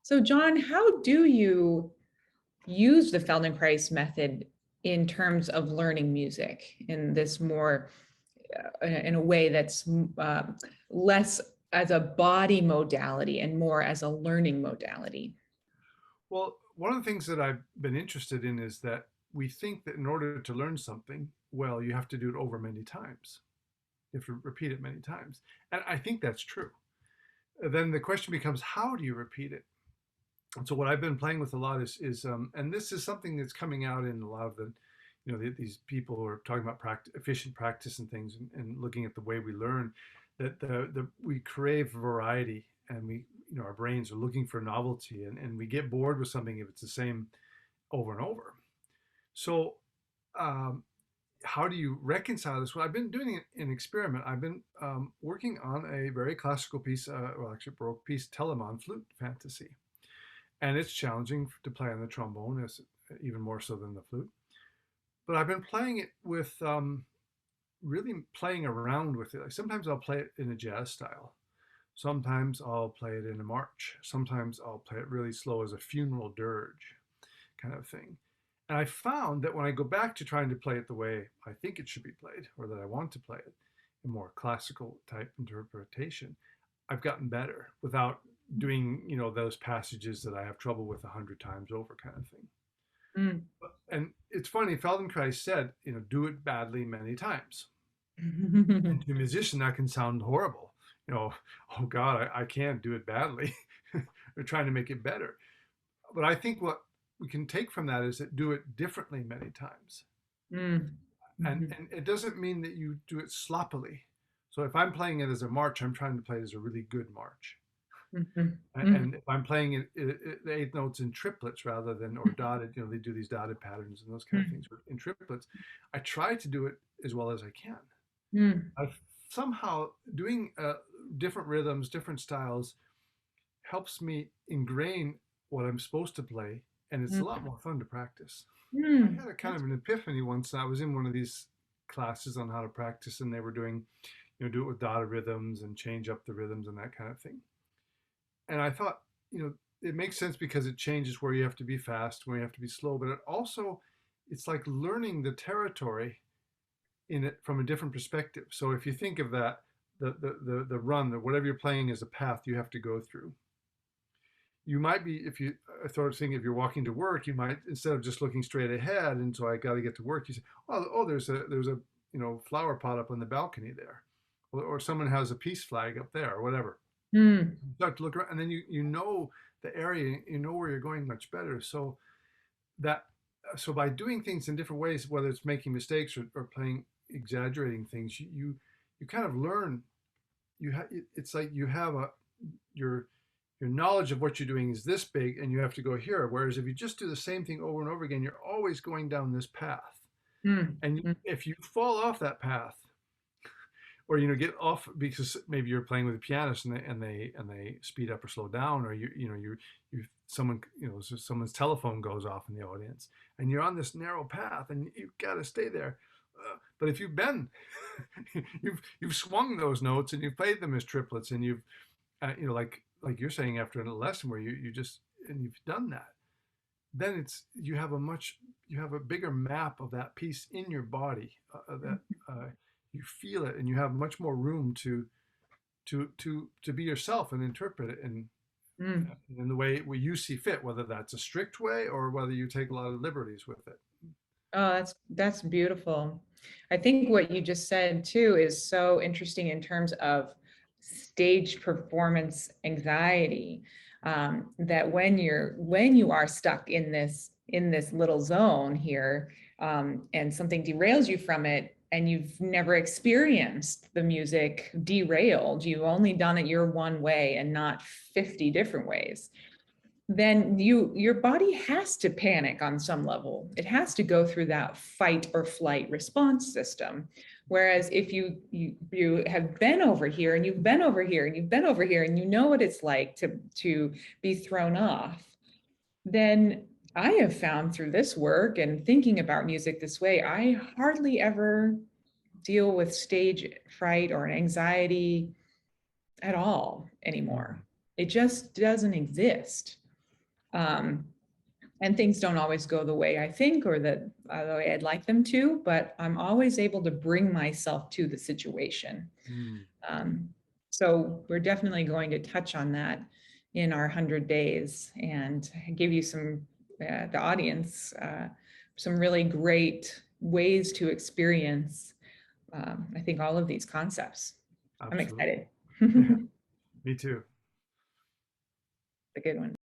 So, John, how do you use the Feldenkrais method in terms of learning music in this more, in a way that's less as a body modality and more as a learning modality? Well, one of the things that I've been interested in is that we think that in order to learn something, well, you have to do it over many times. You have to repeat it many times. And I think that's true. Then the question becomes, how do you repeat it? And so what I've been playing with a lot is and this is something that's coming out in a lot of these people who are talking about efficient practice and things and looking at the way we learn, that we crave variety and our brains are looking for novelty and we get bored with something if it's the same over and over. So um, how do you reconcile this? Well, I've been doing an experiment. I've been working on a very classical piece, well, actually Baroque piece, Telemann flute fantasy, and it's challenging to play on the trombone, as even more so than the flute. But I've been playing it with really playing around with it. Like sometimes I'll play it in a jazz style. Sometimes I'll play it in a march. Sometimes I'll play it really slow as a funeral dirge kind of thing. And I found that when I go back to trying to play it the way I think it should be played, or that I want to play it, in more classical type interpretation, I've gotten better without doing, those passages that I have trouble with 100 times over kind of thing. Mm. And it's funny, Feldenkrais said, do it badly many times. And to a musician, that can sound horrible. Oh God, I can't do it badly. They're trying to make it better. But I think what we can take from that is that do it differently many times. Mm. And it doesn't mean that you do it sloppily. So if I'm playing it as a march, I'm trying to play it as a really good march. Mhm. Mhm. And if I'm playing the eighth notes in triplets rather than or dotted, they do these dotted patterns and those kind of things in triplets. I try to do it as well as I can. Mm. I've somehow doing different rhythms, different styles helps me ingrain what I'm supposed to play, and it's a Mm. lot more fun to practice. I Mm. had a kind of an epiphany once. I was in one of these classes on how to practice, and they were doing, do it with dotted rhythms and change up the rhythms and that kind of thing. And I thought, it makes sense because it changes where you have to be fast, where you have to be slow, but it's like learning the territory in it from a different perspective. So if you think of that, the run, that whatever you're playing is a path you have to go through. You might be, if you I thought thinking if you're walking to work, you might, instead of just looking straight ahead, and so I got to get to work, you say, oh, there's a flower pot up on the balcony there, or someone has a peace flag up there, or whatever. Mm. You start to look around, and then you know the area, you know where you're going much better. That so by doing things in different ways, whether it's making mistakes or playing exaggerating things, you kind of learn. It's like you have your your knowledge of what you're doing is this big, and you have to go here. Whereas if you just do the same thing over and over again, you're always going down this path. Mm. And Mm. if you fall off that path, or get off because maybe you're playing with a pianist and they speed up or slow down, or you someone so someone's telephone goes off in the audience, and you're on this narrow path, and you've got to stay there. But if you've been, you've swung those notes and you've played them as triplets, and you've like you're saying after a lesson where you just and you've done that, then you have a bigger map of that piece in your body, that you feel it, and you have much more room to be yourself and interpret it Mm. in the way you see fit, whether that's a strict way or whether you take a lot of liberties with it. Oh, that's beautiful. I think what you just said too is so interesting in terms of stage performance anxiety. That when you are stuck in this little zone here, and something derails you from it, and you've never experienced the music derailed, you've only done it your one way and not 50 different ways, then your body has to panic on some level. It has to go through that fight or flight response system. Whereas if you have been over here and you've been over here and you've been over here and you know what it's like to be thrown off, then I have found through this work and thinking about music this way, I hardly ever deal with stage fright or anxiety at all anymore. It just doesn't exist. Um, and things don't always go the way I think or the way I'd like them to, but I'm always able to bring myself to the situation. Mm, Um, so we're definitely going to touch on that in our 100 days and give you some, the audience, some really great ways to experience, I think, all of these concepts. I'm absolutely. excited. Me too. A good one.